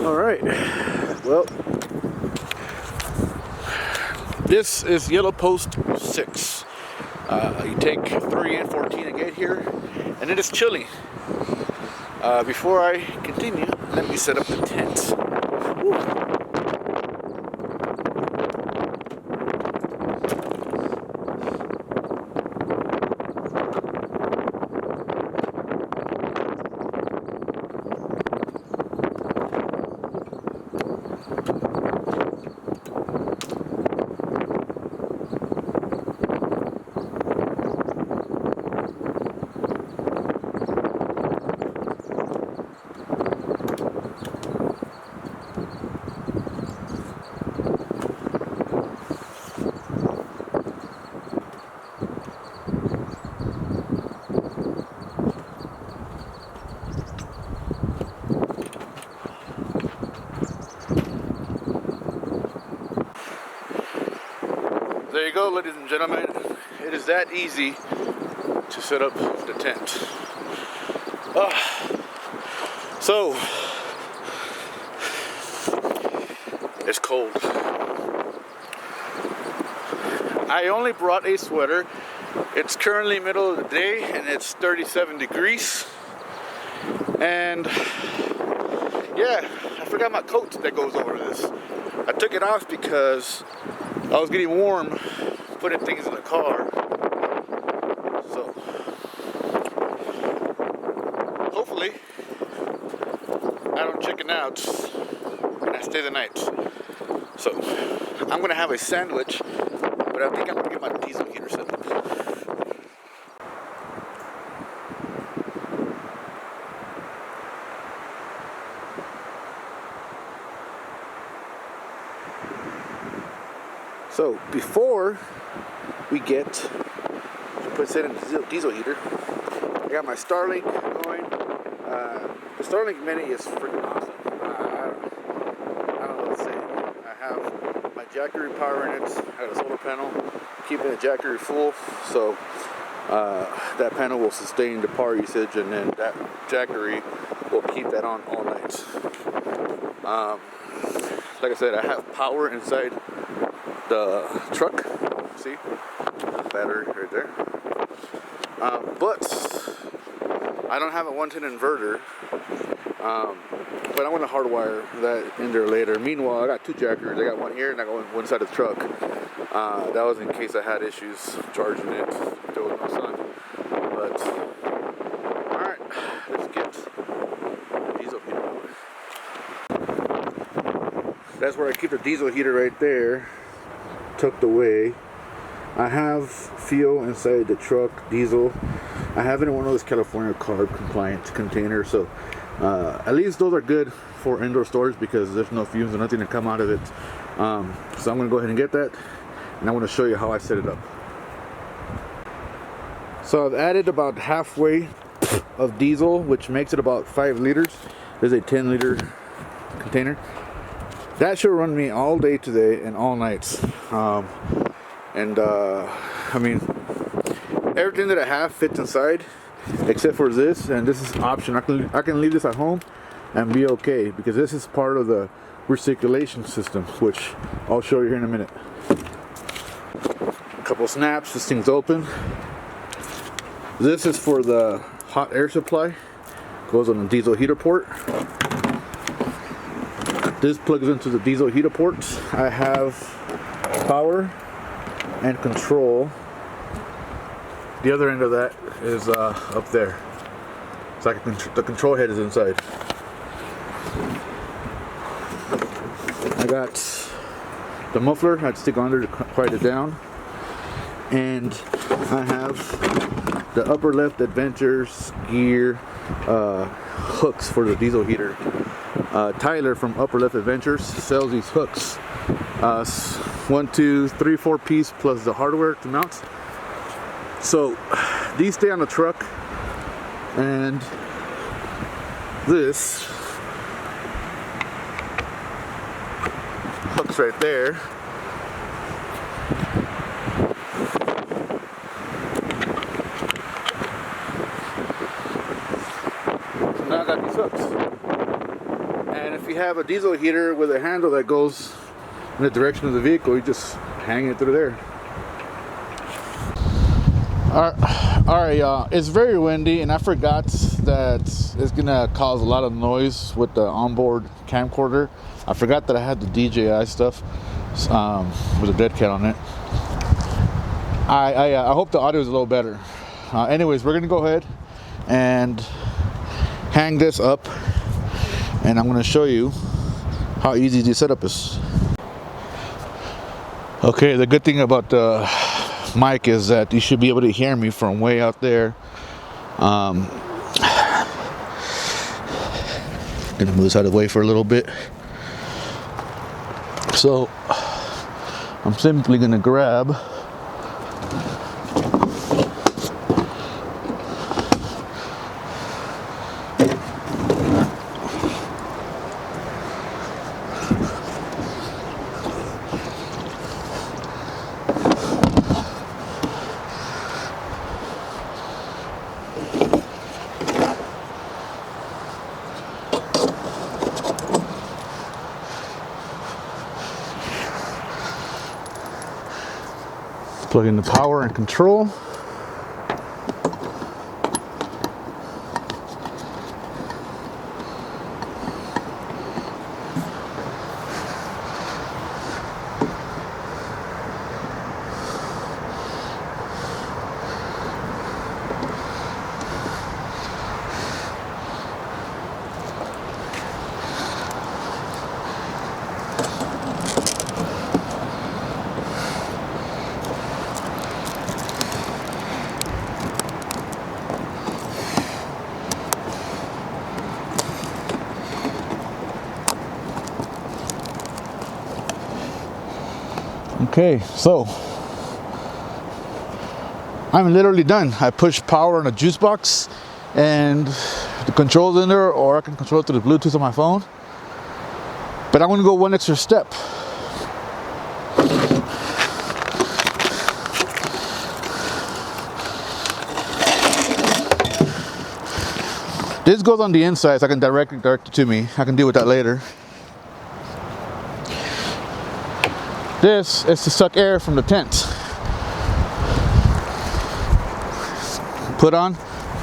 All right, well, this is Yellow Post 6. You take 3 and 14 to get here, and it is chilly. Before I continue, let me set up the tent. Woo. There you go, ladies and gentlemen. It is that easy to set up the tent. So, it's cold. I only brought a sweater. It's currently middle of the day and it's 37 degrees. And yeah, I forgot my coat that goes over this. I took it off because I was getting warm putting things in the car. So hopefully I don't chicken out and I stay the night. So I'm gonna have a sandwich, but I think I'm gonna get my diesel heater set up. So before we get to put it in the diesel heater, I got my Starlink going. The Starlink Mini is freaking awesome. I don't know what to say. I have my Jackery power in it. I got a solar panel keeping the Jackery full, so that panel will sustain the power usage, and then that Jackery will keep that on all night. Like I said, I have power inside the truck. See, battery right there. But I don't have a 110 inverter. But I'm gonna hardwire that in there later. Meanwhile, I got 2 jackers. I got one here and I got one side of the truck. That was in case I had issues charging it if there was no sun. But all right, let's get the diesel heater going. That's where I keep the diesel heater right there, tucked away. I have fuel inside the truck, diesel. I have it in one of those California carb compliant containers, so at least those are good for indoor storage because there's no fumes or nothing to come out of it. So I'm gonna go ahead and get that, and I'm gonna show you how I set it up. So I've added about halfway of diesel, which makes it about 5 liters. There's a 10-liter container. That should run me all day today and all nights. I mean, everything that I have fits inside except for this, and this is option. I can leave this at home and be okay because this is part of the recirculation system, which I'll show you here in a minute. A couple snaps, this thing's open. This is for the hot air supply, goes on the diesel heater port. This plugs into the diesel heater port. I have power and control. The other end of that is up there. So the control head is inside. I got the muffler I'd stick under to quiet it down. And I have the upper left Adventures gear hooks for the diesel heater. Tyler from Upper Left Adventures sells these hooks. 1, 2, 3, 4 piece plus the hardware to mount. So these stay on the truck, and this hooks right there. So now I got these hooks. And if you you have a diesel heater with a handle that goes in the direction of the vehicle, you just hang it through there. Alright, y'all. It's very windy, and I forgot that it's gonna cause a lot of noise with the onboard camcorder. I forgot that I had the DJI stuff with a dead cat on it. I hope the audio is a little better. Anyways, we're gonna go ahead and hang this up, and I'm gonna show you how easy the setup is. Okay, the good thing about the mic is that you should be able to hear me from way out there. Gonna move this out of the way for a little bit. So I'm simply gonna grab plug in the power and control. Okay, so I'm literally done. I pushed power on a juice box and the controls in there, or I can control it through the Bluetooth on my phone. But I'm gonna go one extra step. This goes on the inside, so I can direct it to me. I can deal with that later. This is to suck air from the tent. Put on,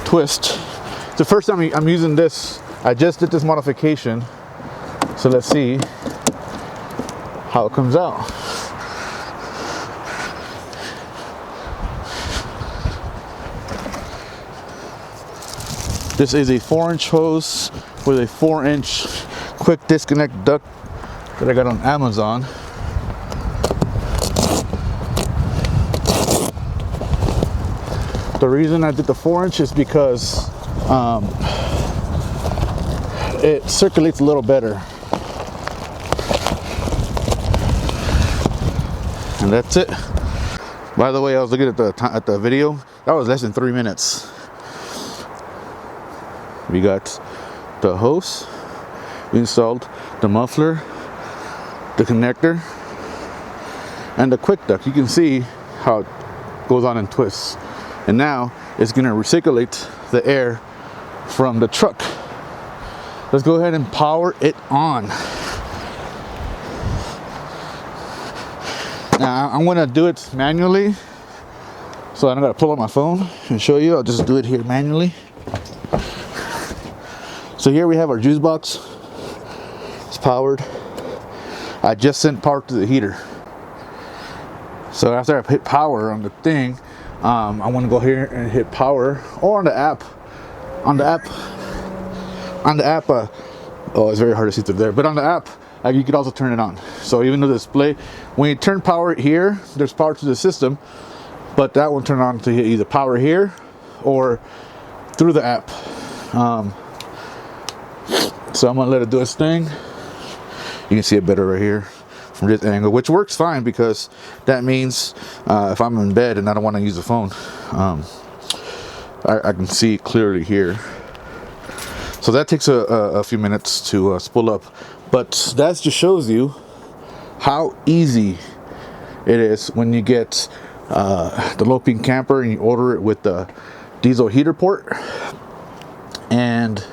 twist. It's the first time I'm using this. I just did this modification. So let's see how it comes out. This is a 4-inch hose with a 4-inch quick disconnect duct that I got on Amazon. The reason I did the 4-inch is because it circulates a little better. And that's it. By the way, I was looking at the video. That was less than 3 minutes. We got the hose. We installed the muffler, the connector, and the quick duct. You can see how it goes on and twists. And now it's going to recirculate the air from the truck. Let's go ahead and power it on. Now I'm going to do it manually, so I'm going to pull up my phone and show you. I'll just do it here manually. So here we have our juice box. It's powered. I just sent power to the heater. So after I hit power on the thing, I want to go here and hit power, or on the app. On the app, oh, it's very hard to see through there. But on the app, you could also turn it on. So even though the display, when you turn power here, there's power to the system, but that will turn on to hit either power here or through the app. So I'm gonna let it do its thing. You can see it better right here from this angle, which works fine because that means if I'm in bed and I don't want to use the phone, I can see clearly here. So that takes a few minutes to spool up, but that just shows you how easy it is when you get the low pin camper and you order it with the diesel heater port and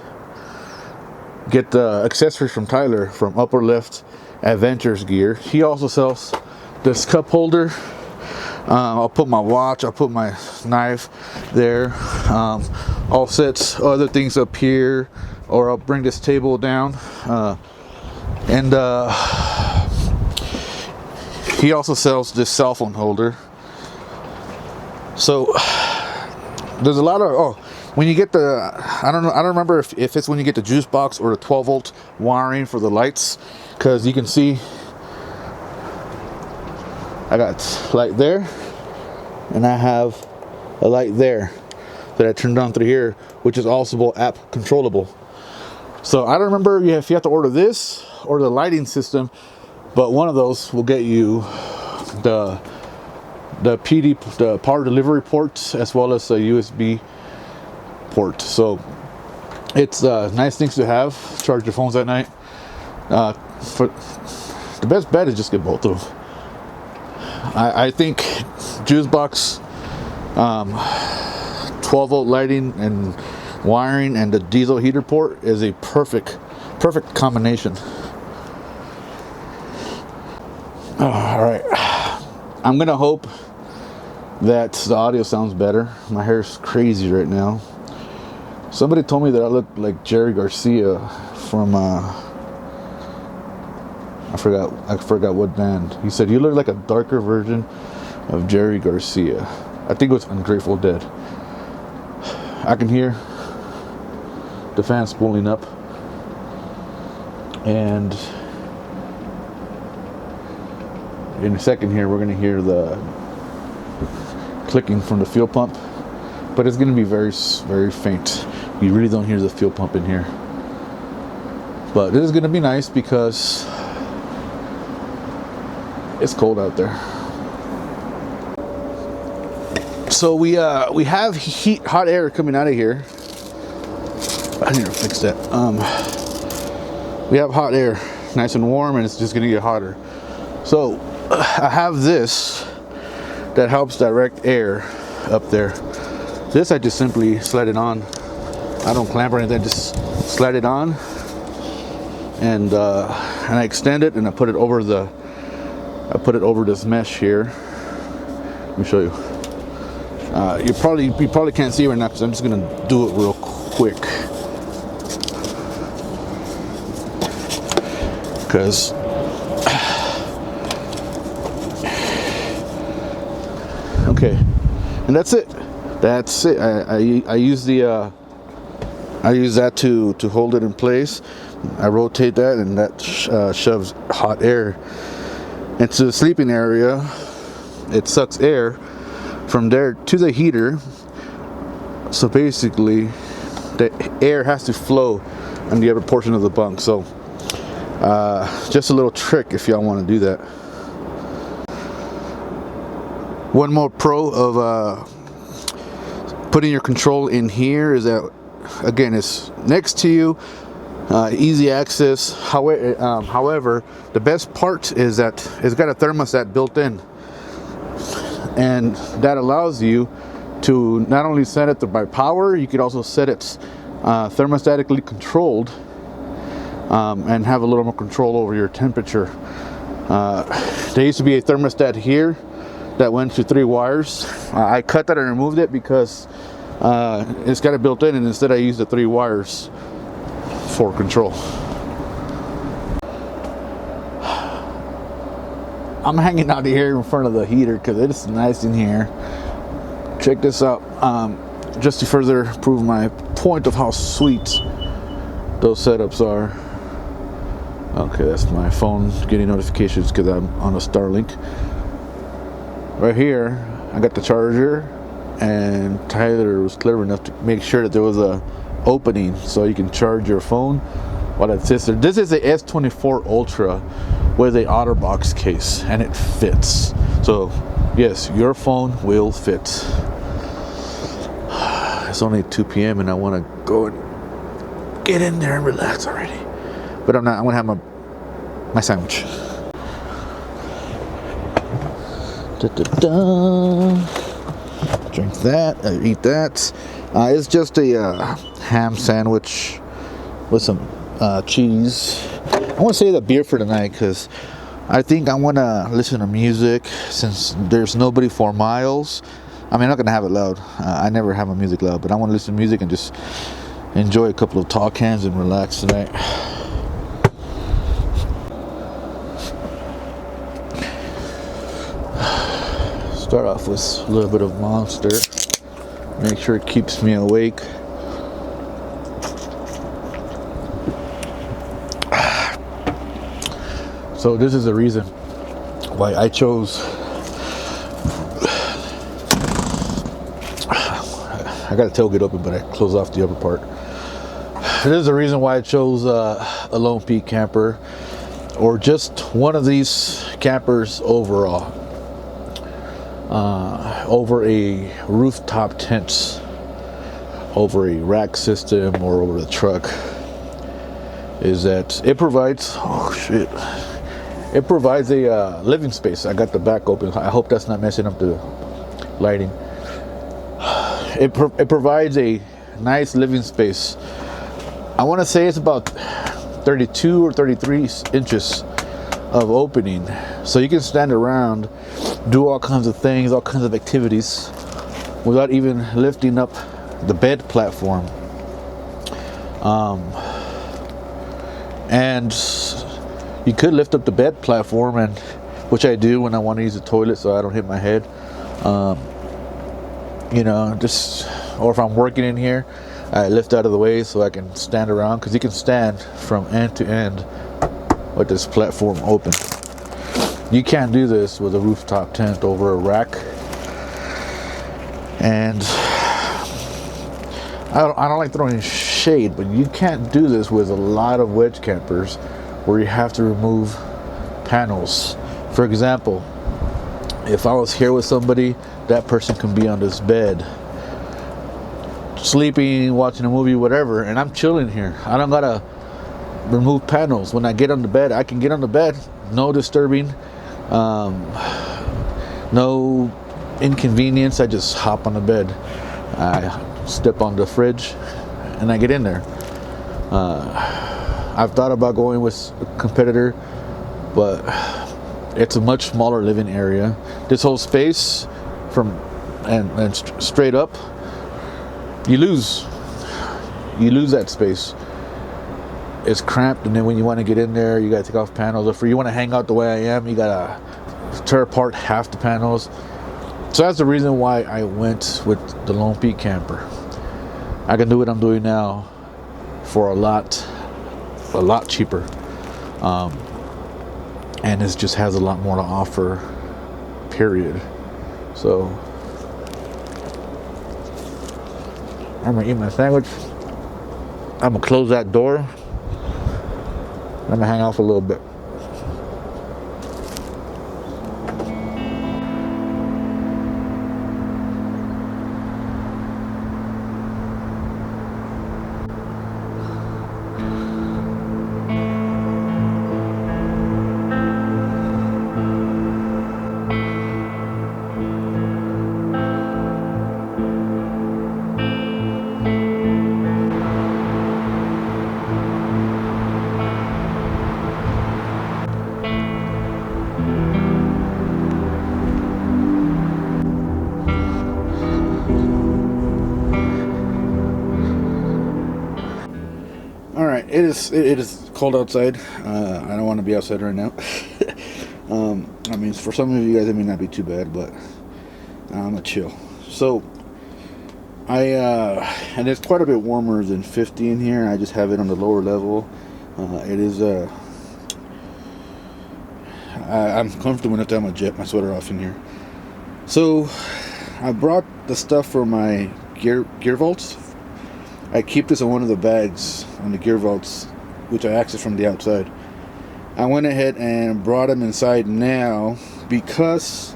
get the accessories from Tyler from Upper Left Adventures Gear. He also sells this cup holder. I'll put my watch, I'll put my knife there, offsets other things up here, or I'll bring this table down. And he also sells this cell phone holder. So there's a lot of, when you get the, I don't remember if it's when you get the juice box or the 12 volt wiring for the lights, because you can see I got light there, and I have a light there that I turned on through here, which is also app controllable. So I don't remember if you have to order this or the lighting system, but one of those will get you the PD, the power delivery port, as well as a USB port. So it's nice things to have. Charge your phones at night. For the best bet is just get both of them. I think juice box, 12 volt lighting and wiring, and the diesel heater port is a perfect combination. All right, I'm gonna hope that the audio sounds better. My hair's crazy right now. Somebody told me that I look like Jerry Garcia from I forgot what band. He said you look like a darker version of Jerry Garcia. I think it was Ungrateful Dead. I can hear the fan spooling up, and in a second here we're gonna hear the clicking from the fuel pump, but it's gonna be very faint. You really don't hear the fuel pump in here, but it is gonna be nice because it's cold out there. So we have hot air coming out of here. I need to fix that. We have hot air, nice and warm, and it's just gonna get hotter. So I have this that helps direct air up there. This I just simply slide it on. I don't clamp or anything. Just slide it on, and I extend it, and I put it over this mesh here. Let me show you. You probably can't see it right now because I'm just gonna do it real quick. Because okay, and that's it. I use that to hold it in place. I rotate that, and that shoves hot air into the sleeping area. It sucks air from there to the heater. So basically the air has to flow on the upper portion of the bunk. So just a little trick if y'all want to do that. One more pro of putting your control in here is that, again, it's next to you, easy access. However, the best part is that it's got a thermostat built in, and that allows you to not only set it by power, you could also set it thermostatically controlled, and have a little more control over your temperature. There used to be a thermostat here that went to 3 wires. I cut that and removed it because it's got it built in, and instead I used the 3 wires for control. I'm hanging out here in front of the heater because it's nice in here. Check this out. Just to further prove my point of how sweet those setups are. Okay, that's my phone getting notifications because I'm on a Starlink. Right here, I got the charger, and Tyler was clever enough to make sure that there was a opening so you can charge your phone while it sits there. This is a S24 Ultra with a OtterBox case, and it fits. So yes, your phone will fit. It's only 2 p.m. and I want to go and get in there and relax already. But I'm not. I'm gonna have my sandwich. Drink that, eat that. It's just a ham sandwich with some cheese. I want to save the beer for tonight because I think I want to listen to music since there's nobody for miles. I mean, I'm not going to have it loud. I never have my music loud, but I want to listen to music and just enjoy a couple of tall cans and relax tonight. Start off with a little bit of Monster. Make sure it keeps me awake. So this is the reason why I chose. I got the tailgate open, but I closed off the upper part. This is the reason why I chose a Lone Peak camper, or just one of these campers overall, over a rooftop tent, over a rack system, or over the truck. Is that it provides? Oh shit! It provides a living space. I got the back open. I hope that's not messing up the lighting. It provides a nice living space. I want to say it's about 32 or 33 inches of opening, so you can stand around, do all kinds of things, all kinds of activities, without even lifting up the bed platform. And you could lift up the bed platform, and which I do when I want to use the toilet so I don't hit my head. Just, or if I'm working in here, I lift out of the way so I can stand around, because you can stand from end to end with this platform open. You can't do this with a rooftop tent over a rack. And I don't like throwing shade, but you can't do this with a lot of wedge campers where you have to remove panels. For example, if I was here with somebody, that person can be on this bed, sleeping, watching a movie, whatever, and I'm chilling here. I don't gotta remove panels. When I get on the bed, I can get on the bed, no disturbing, no inconvenience. I just hop on the bed, I step on the fridge, and I get in there. I've thought about going with a competitor, but it's a much smaller living area. This whole space from and straight up, you lose that space. It's cramped, and then when you want to get in there, you gotta take off panels. If you want to hang out the way I am, you gotta tear apart half the panels. So that's the reason why I went with the Lone Peak camper. I can do what I'm doing now for a lot cheaper, and it just has a lot more to offer, period. So I'm gonna eat my sandwich. I'm gonna close that door. I'm gonna hang out for a little bit. Alright, it is cold outside. I don't want to be outside right now. I mean, for some of you guys it may not be too bad, but I'm gonna chill. So and it's quite a bit warmer than 50 in here. I just have it on the lower level. It is I'm comfortable enough to have my sweater off in here. So I brought the stuff for my gear vaults. I keep this in one of the bags on the gear vaults, which I access from the outside. I went ahead and brought them inside now because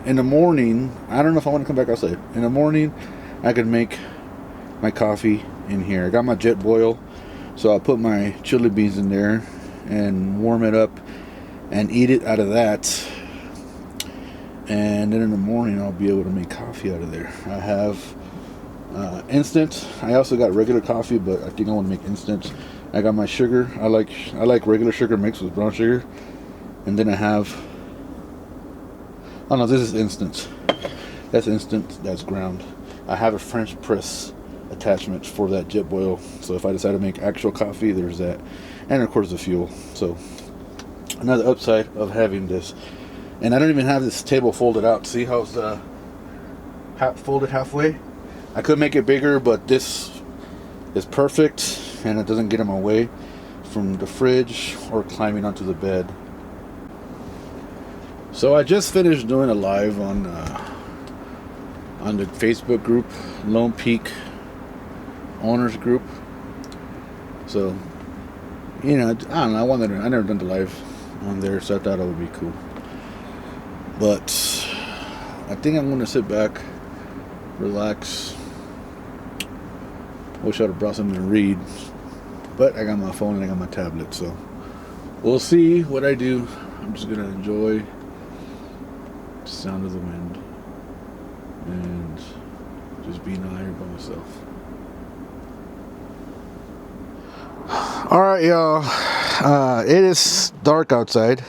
in the morning, I don't know if I want to come back outside. In the morning, I could make my coffee in here. I got my jet boil, so I'll put my chili beans in there and warm it up and eat it out of that. And then in the morning, I'll be able to make coffee out of there. I have instant. I also got regular coffee, but I think I want to make instant. I got my sugar. I like regular sugar mixed with brown sugar, and then I have. Oh no, this is instant. That's instant. That's ground. I have a French press attachment for that Jetboil. So if I decide to make actual coffee, there's that, and of course the fuel. So another upside of having this. And I don't even have this table folded out. See how it's folded halfway? I could make it bigger, but this is perfect, and it doesn't get in my way from the fridge or climbing onto the bed. So I just finished doing a live on the Facebook group, Lone Peak Owners Group. So, you know, I don't know. I never done the live on there, so I thought it would be cool. But I think I'm gonna sit back, relax. Wish I'd have brought something to read, but I got my phone and I got my tablet, so we'll see what I do. I'm just gonna enjoy the sound of the wind and just being out here by myself. All right, y'all. It is dark outside.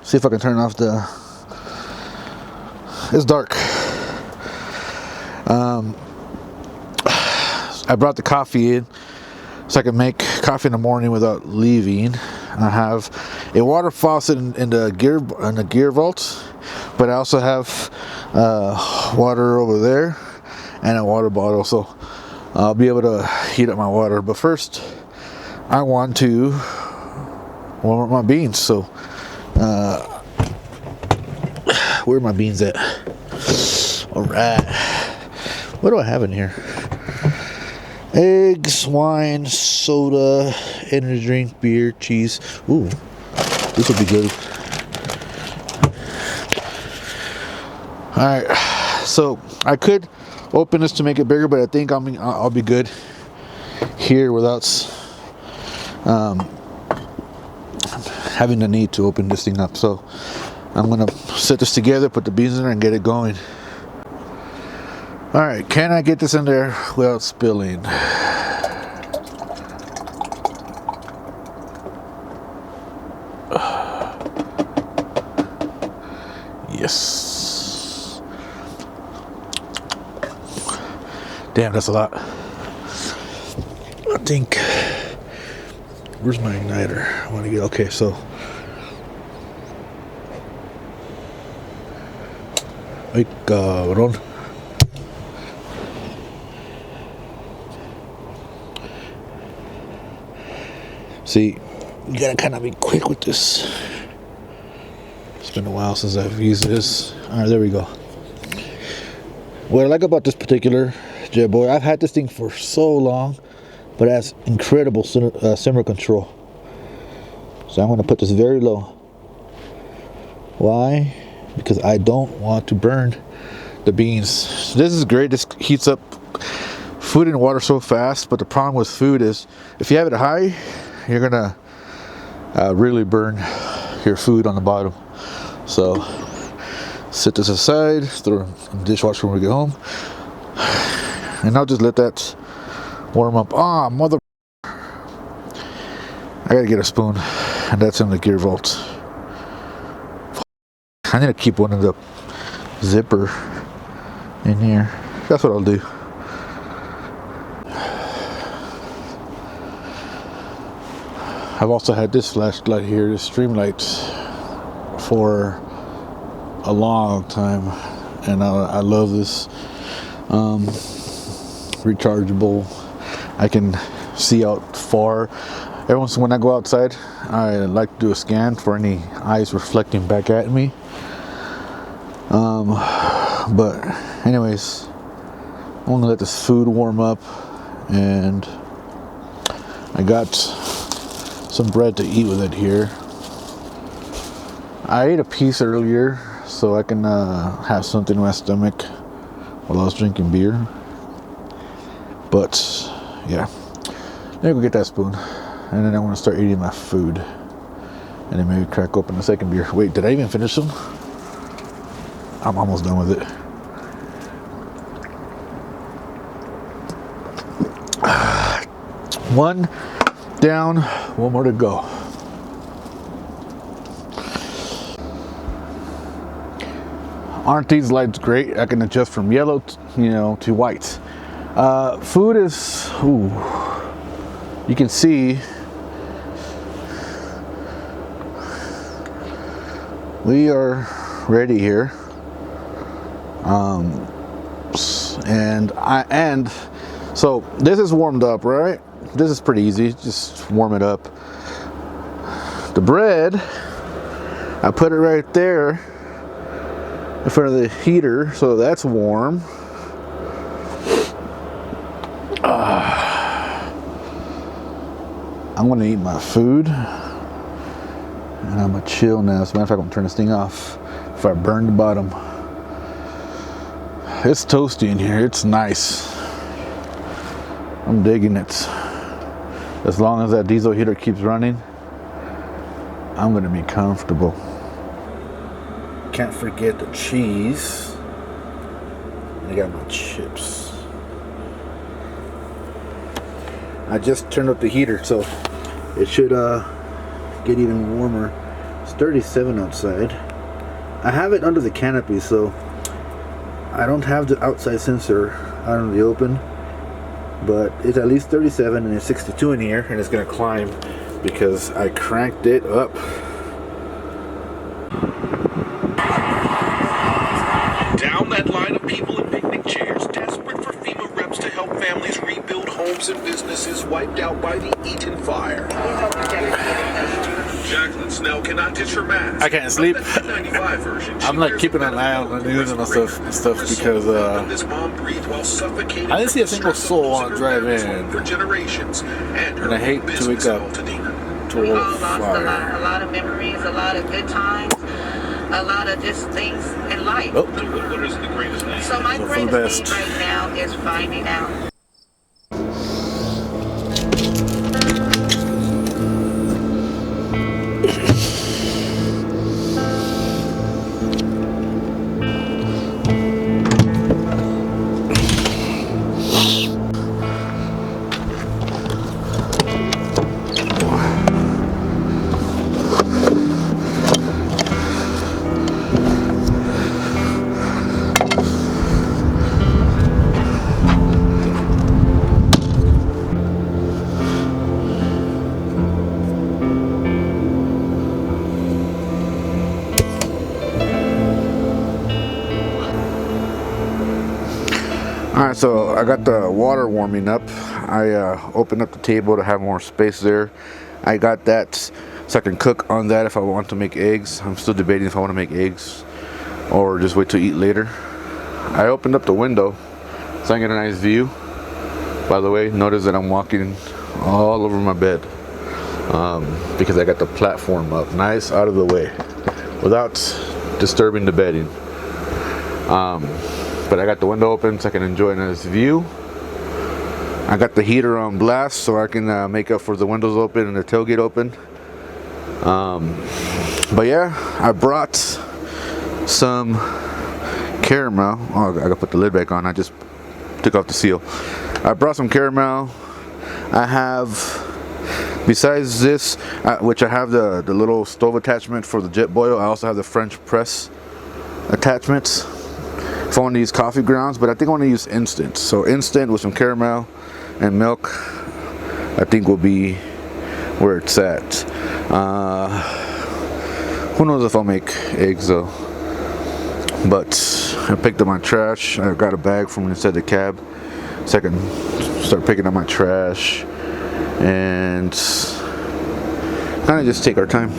See if I can turn off the. It's dark. I brought the coffee in so I can make coffee in the morning without leaving. I have a water faucet in the gear vault, but I also have water over there and a water bottle, so I'll be able to heat up my water. But first, I want to warm up my beans. So, where are my beans at? All right, what do I have in here? Eggs, wine, soda, energy drink, beer, cheese. Ooh, this will be good. Alright, so I could open this to make it bigger, but I think I'll be good here without having the need to open this thing up. So I'm gonna set this together, put the beans in there, and get it going. Alright, can I get this in there without spilling? Yes. Damn, that's a lot. I think. Where's my igniter? I want to get. Okay, so. Ay, cabrón. See, you gotta kind of be quick with this. It's been a while since I've used this. Alright, there we go. What I like about this particular Jetboil, I've had this thing for so long, but it has incredible simmer control. So I'm going to put this very low. Why? Because I don't want to burn the beans. This is great. This heats up food and water so fast, but the problem with food is if you have it high, you're gonna really burn your food on the bottom. So set this aside, throw it in the dishwasher when we get home, and I'll just let that warm up. Ah, mother! I gotta get a spoon, and that's in the gear vault. I need to keep one in the zipper in here. That's what I'll do. I've also had this flashlight here, this Streamlight, for a long time, and I love this. Rechargeable. I can see out far. Every once in a while when I go outside, I like to do a scan for any eyes reflecting back at me. But anyways, I'm gonna let this food warm up, and I got some bread to eat with it here. I ate a piece earlier so I can have something in my stomach while I was drinking beer. But yeah, let me go get that spoon, and then I want to start eating my food, and then maybe crack open the second beer. Wait, did I even finish them? I'm almost done with it. One down, one more to go. Aren't these lights great? I can adjust from yellow to white. Food is, ooh, you can see we are ready here. And so this is warmed up, right? This is pretty easy, just warm it up. The bread, I put it right there in front of the heater, so that's warm. I'm gonna eat my food and I'm gonna chill now. As a matter of fact, I'm gonna turn this thing off if I burn the bottom. It's toasty in here, it's nice. I'm digging it. As long as that diesel heater keeps running, I'm gonna be comfortable. Can't forget the cheese. I got my chips. I just turned up the heater, so it should get even warmer. It's 37 outside. I have it under the canopy, so I don't have the outside sensor out in the open, but it's at least 37 and it's 62 in here, and it's gonna climb because I cranked it up. Down that line of people in picnic chairs, desperate for FEMA reps to help families rebuild homes and businesses wiped out by the Eaton fire. Jacqueline Snell cannot ditch her mask. I can't sleep. I'm like keeping an eye on the news and stuff because I didn't see a single soul on drive-in, and I hate to wake up to a fire. A lot of memories, a lot of good times, a lot of just things in life. Oh. What is the greatest name? So my greatest need right now is finding out. Alright, so I got the water warming up. I opened up the table to have more space there. I got that so I can cook on that if I want to make eggs. I'm still debating if I want to make eggs or just wait to eat later. I opened up the window so I get a nice view. By the way, notice that I'm walking all over my bed because I got the platform up nice out of the way without disturbing the bedding. But I got the window open so I can enjoy a nice view. I got the heater on blast so I can make up for the windows open and the tailgate open. But yeah, I brought some caramel. Oh, I gotta put the lid back on. I just took off the seal. I brought some caramel. I have, besides this, which I have the little stove attachment for the Jetboil, I also have the French press attachments if I want to use coffee grounds, but I think I want to use instant. So instant with some caramel and milk, I think will be where it's at. Who knows if I'll make eggs though. But I picked up my trash. I got a bag from inside the cab so I can start picking up my trash and kind of just take our time.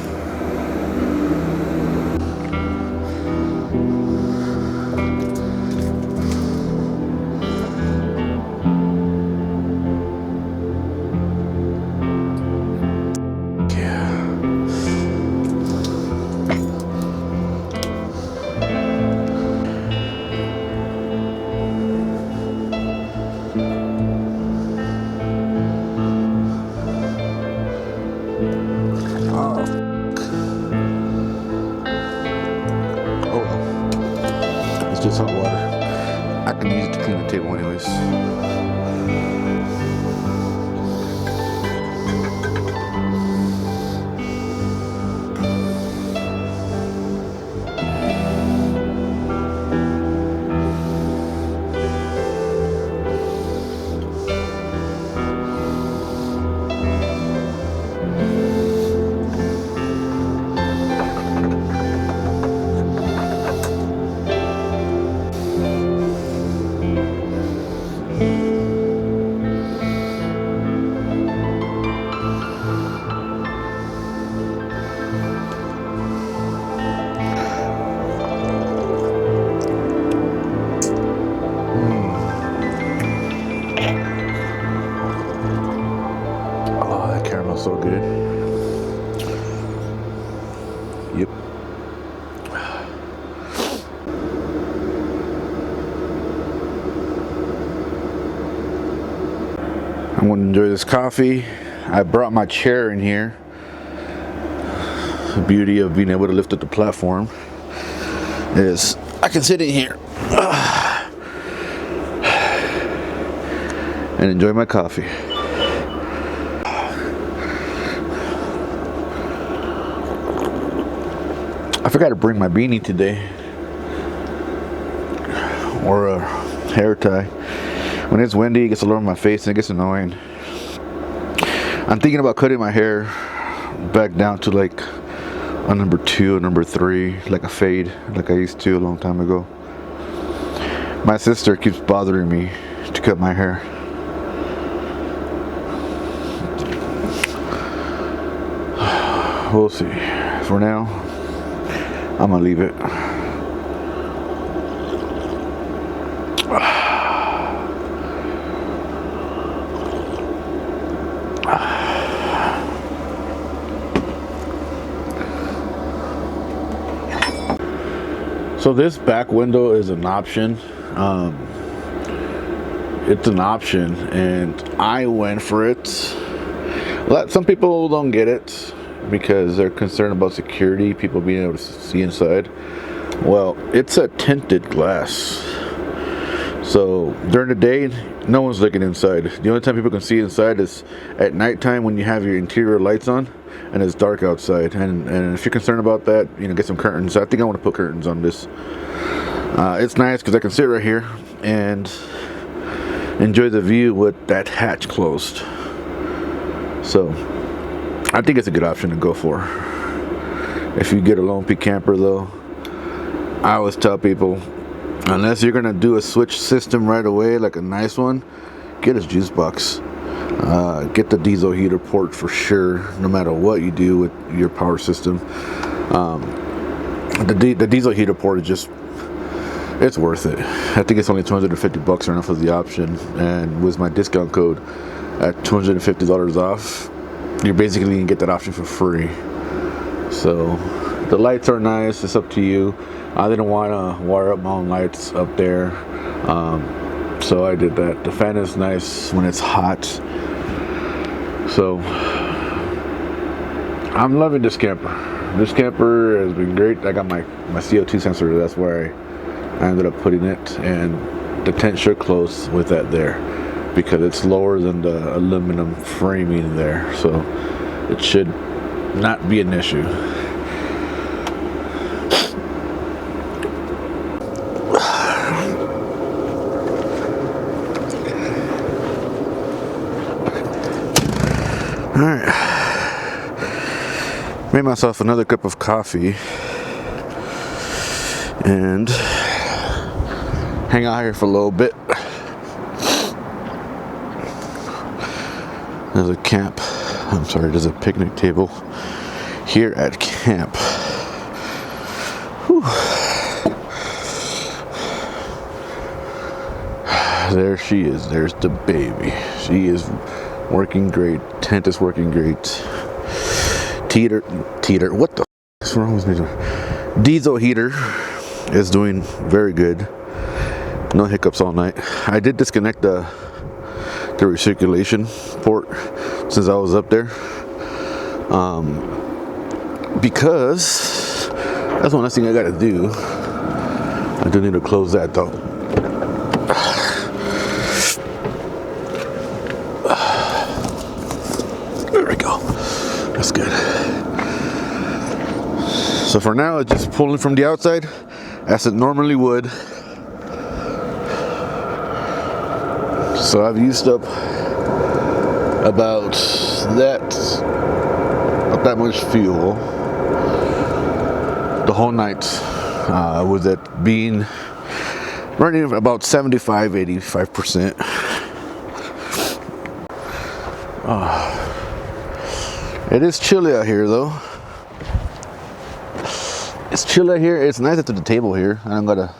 smells so good. Yep. I'm going to enjoy this coffee. I brought my chair in here. The beauty of being able to lift up the platform is I can sit in here and enjoy my coffee. I forgot to bring my beanie today, or a hair tie. When it's windy, it gets all over my face and it gets annoying. I'm thinking about cutting my hair back down to like a number 2 or number 3, like a fade, like I used to a long time ago. My sister keeps bothering me to cut my hair. We'll see. For now, I'm gonna leave it. So this back window is an option. It's an option, and I went for it. Some people don't get it because they're concerned about security, people being able to see inside. Well, it's a tinted glass, so during the day, no one's looking inside. The only time people can see inside is at nighttime when you have your interior lights on and it's dark outside. And if you're concerned about that, get some curtains. I think I want to put curtains on this. It's nice because I can sit right here and enjoy the view with that hatch closed. So I think it's a good option to go for. If you get a Lone Peak camper though, I always tell people, unless you're gonna do a switch system right away, like a nice one, get a juice box. Get the diesel heater port for sure, no matter what you do with your power system. The diesel heater port is just, it's worth it. I think it's only $250 right now for the option, and with my discount code at $250 off, you're basically gonna get that option for free. So the lights are nice, it's up to you. I didn't want to wire up my own lights up there, so I did that. The fan is nice when it's hot, so I'm loving this camper. This camper has been great. I got my CO2 sensor, that's where I ended up putting it, and the tent should close with that there because it's lower than the aluminum framing there, so it should not be an issue. Alright, made myself another cup of coffee and hang out here for a little bit. There's there's a picnic table here at camp. Whew. There she is, there's the baby. She is working great. Tent is working great. Teeter, what the f is wrong with me? Diesel heater is doing very good. No hiccups all night. I did disconnect the recirculation port since I was up there, because that's one last thing I gotta do. I do need to close that though. There we go. That's good. So for now, it's just pulling from the outside as it normally would. So I've used up about that much fuel the whole night, with it being running about 75-85%. It is chilly out here though. It's chilly out here. It's nice at the table here. I don't gotta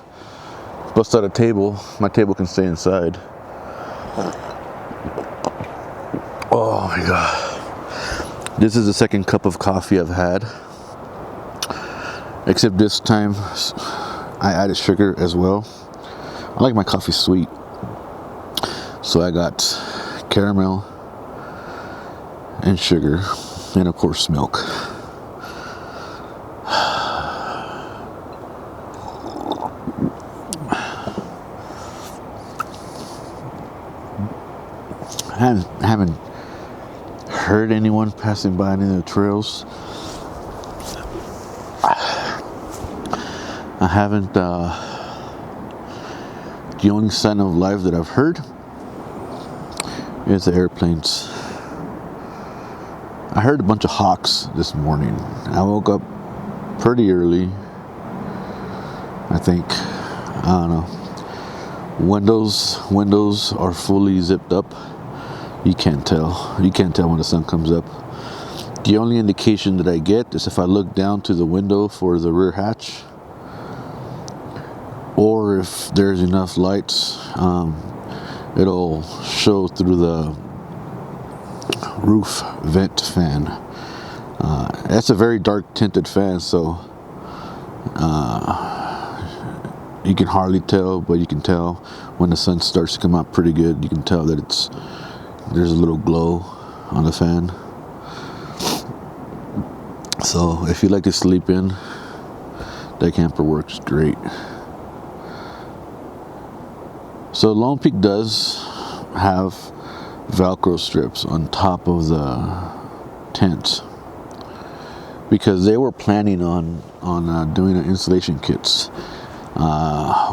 bust out a table. My table can stay inside. Oh my god. This is the second cup of coffee I've had, except this time I added sugar as well. I like my coffee sweet, so I got caramel and sugar, and of course milk. I haven't heard anyone passing by any of the trails. I haven't, the only sign of life that I've heard is the airplanes. I heard a bunch of hawks this morning. I woke up pretty early, I think. I don't know. Windows are fully zipped up. You can't tell. You can't tell when the sun comes up. The only indication that I get is if I look down to the window for the rear hatch, or if there's enough lights, it'll show through the roof vent fan. That's a very dark tinted fan, so you can hardly tell, but you can tell when the sun starts to come out pretty good. You can tell that there's a little glow on the fan. So if you like to sleep in, that camper works great. So Lone Peak does have Velcro strips on top of the tent because they were planning on doing installation kits.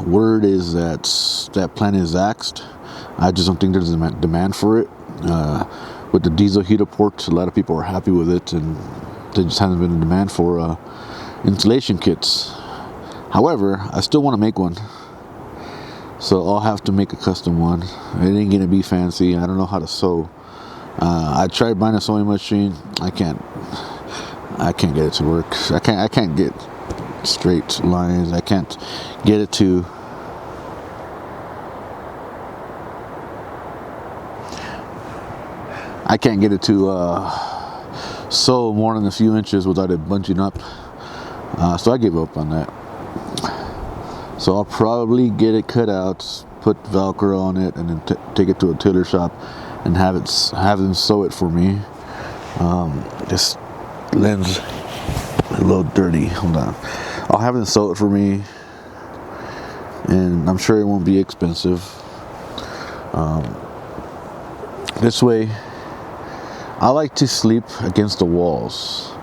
Word is that plan is axed. I just don't think there's a demand for it. With the diesel heater ports, a lot of people are happy with it, and there just hasn't been a demand for installation kits. However, I still want to make one, so I'll have to make a custom one. It ain't gonna be fancy. I don't know how to sew. I tried buying a sewing machine. I can't get it to work. I can't get straight lines. I can't get it to sew more than a few inches without it bunching up. So I gave up on that. So I'll probably get it cut out, put Velcro on it, and then take it to a tailor shop and have them sew it for me. This lens a little dirty. Hold on. I'll have them sew it for me, and I'm sure it won't be expensive. This way, I like to sleep against the walls,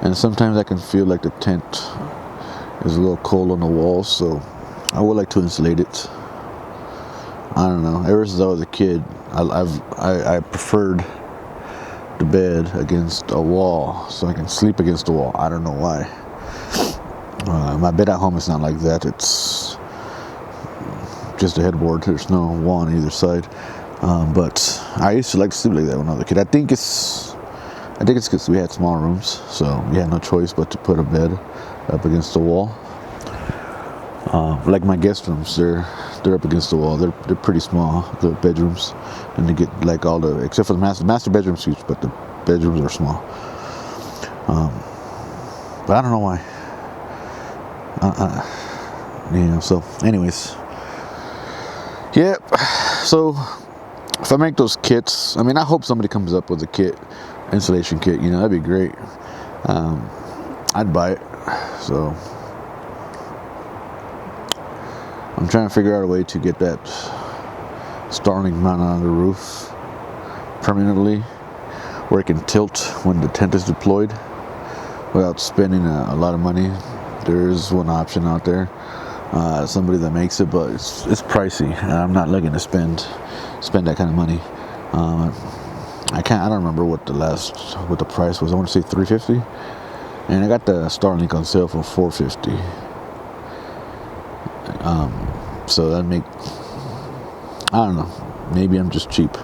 and sometimes I can feel like the tent is a little cold on the walls, so I would like to insulate it. I don't know. Ever since I was a kid, I preferred the bed against a wall, so I can sleep against the wall. I don't know why. My bed at home is not like that. It's just a headboard. There's no wall on either side. But I used to like to sleep like that when I was a kid. I think it's because we had small rooms, so we had no choice but to put a bed up against the wall. Like my guest rooms, they're up against the wall. They're pretty small, the bedrooms, and they get like all the, except for the master bedroom's huge, but the bedrooms are small. But I don't know why. So anyways, yep. So if I make those kits, I mean, I hope somebody comes up with a kit, installation kit. That'd be great. I'd buy it. So I'm trying to figure out a way to get that Starlink mounted on the roof permanently, where it can tilt when the tent is deployed without spending a lot of money. There is one option out there, somebody that makes it, but it's pricey, and I'm not looking to spend that kind of money. I don't remember what the price was. I want to say $350, and I got the Starlink on sale for $450. So that I don't know, maybe I'm just cheap.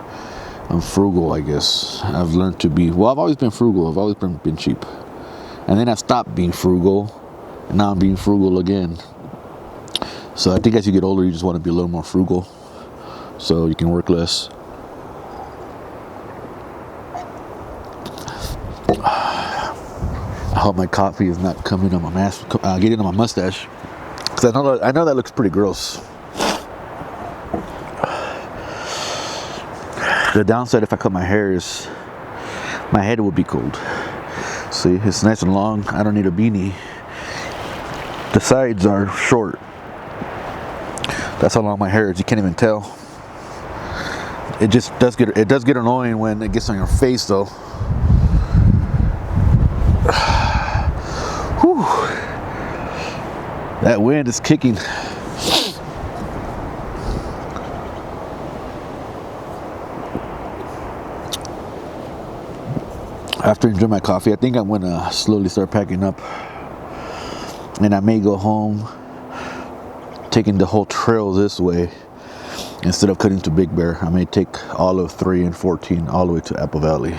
I'm frugal, I guess. I've learned to be, I've always been frugal. I've always been cheap. And then I stopped being frugal, and now I'm being frugal again. So I think as you get older, you just want to be a little more frugal, so you can work less. I hope my coffee is not coming on my getting on my mustache, because I know that looks pretty gross. The downside if I cut my hair is my head will be cold. See, it's nice and long. I don't need a beanie. The sides are short. That's how long my hair is. You can't even tell. It just does get annoying when it gets on your face though. Whew. That wind is kicking. After enjoying my coffee, I think I'm gonna slowly start packing up, and I may go home taking the whole trail this way instead of cutting to Big Bear. I may take all of 3 and 14 all the way to Apple Valley.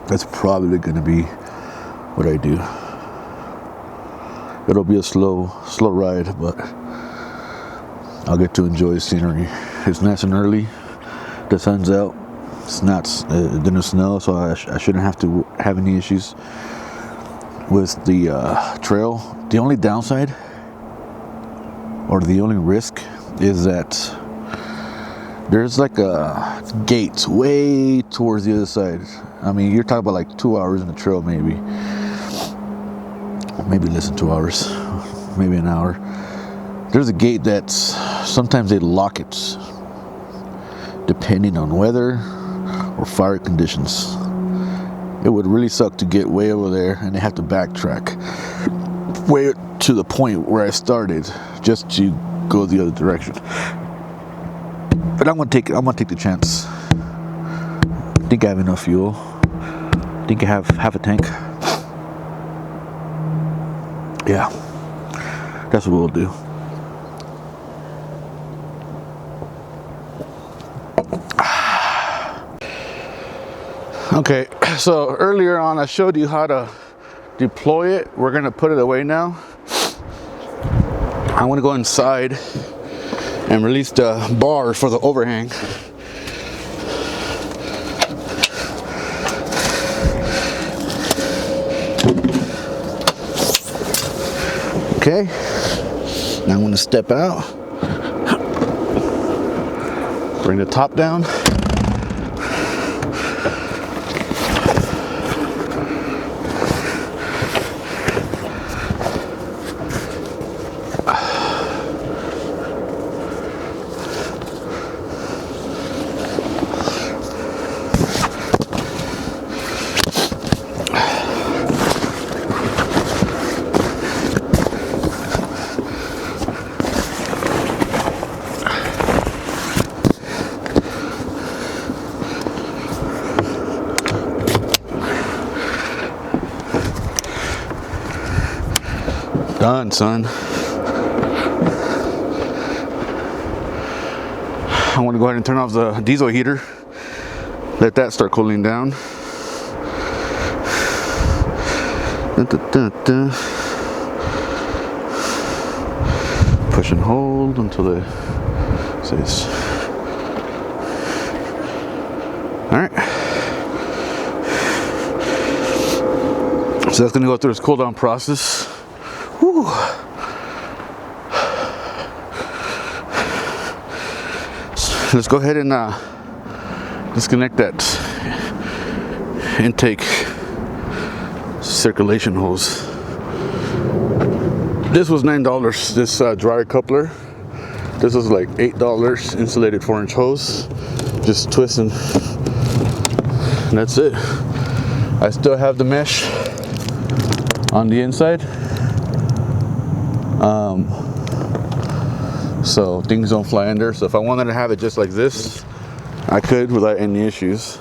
That's probably gonna be what I do. It'll be a slow ride, but I'll get to enjoy the scenery. It's nice and early. The sun's out. It didn't snow, so I shouldn't have to have any issues with the trail. The only downside, or the only risk, is that there's like a gate way towards the other side. I mean, you're talking about like 2 hours in the trail, maybe less than 2 hours, maybe an hour. There's a gate that sometimes they lock it, depending on weather or fire conditions. It would really suck to get way over there and they have to backtrack way to the point where I started just to go the other direction. But I'm gonna take the chance. I think I have enough fuel. I think I have half a tank. Yeah, that's what we'll do. Okay, so earlier on I showed you how to deploy it. We're gonna put it away now. I want to go inside and release the bar for the overhang. Okay, now I'm gonna step out, bring the top down. Done, son. I want to go ahead and turn off the diesel heater. Let that start cooling down. Push and hold until it says. All right. So that's gonna go through this cool down process. Whew. So let's go ahead and disconnect that intake circulation hose. This was $9. This dryer coupler. This was like $8. Insulated 4-inch hose. Just twist and that's it. I still have the mesh on the inside. So things don't fly under. So if I wanted to have it just like this, I could without any issues.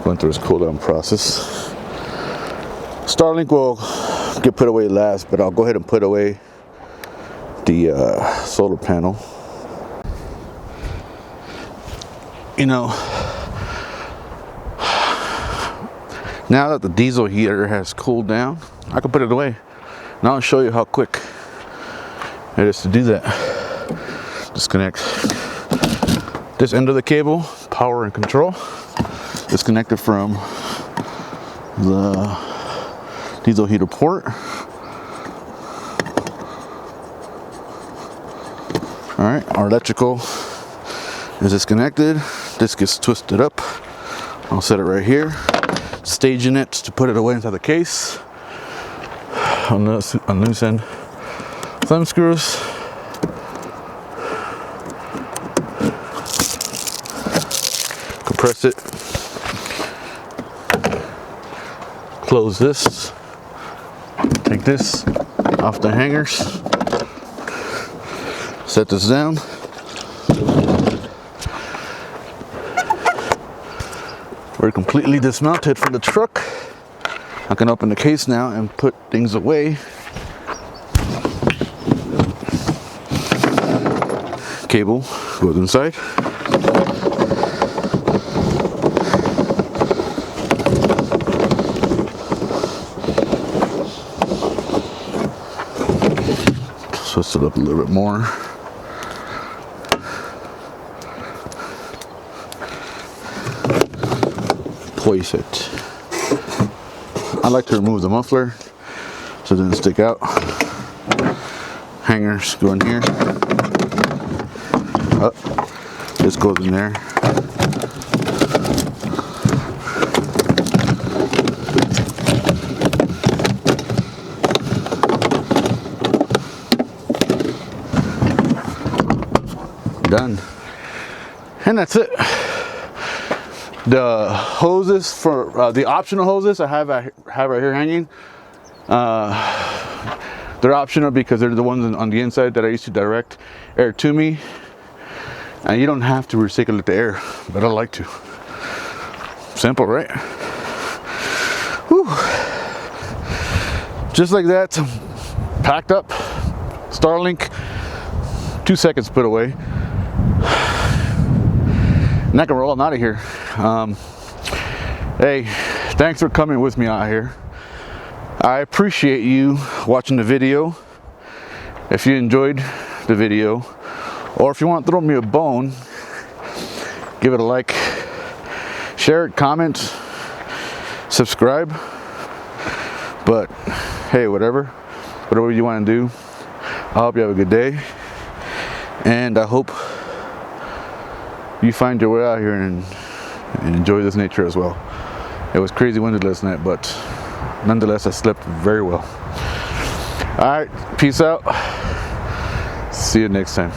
Going through this cool down process. Starlink will get put away last, but I'll go ahead and put away the solar panel. You know, now that the diesel heater has cooled down, I can put it away. Now I'll show you how quick it is to do that. Disconnect this end of the cable, power and control. Disconnect it from the diesel heater port. All right, our electrical is disconnected. This gets twisted up. I'll set it right here. Staging it to put it away inside the case. Unloosen thumb screws. Compress it. Close this. Take this off the hangers. Set this down. We're completely dismounted from the truck. I can open the case now and put things away. Cable goes inside. Twist it up a little bit more. Place it. I like to remove the muffler so it doesn't stick out. Hangers go in here. Oh, this goes in there. Done. And that's it. The hoses for the optional hoses I have right here hanging. They're optional because they're the ones on the inside that I used to direct air to me. And you don't have to recirculate the air, but I like to. Simple, right? Whew. Just like that, packed up. Starlink, 2 seconds put away. And I can roll out of here. Hey, thanks for coming with me out here. I appreciate you watching the video. If you enjoyed the video, or if you want to throw me a bone, give it a like, share it, comment, subscribe. But hey, whatever you want to do, I hope you have a good day, and I hope you find your way out here and enjoy this nature as well. It was crazy windy last night, but nonetheless I slept very well. All right, peace out. See you next time.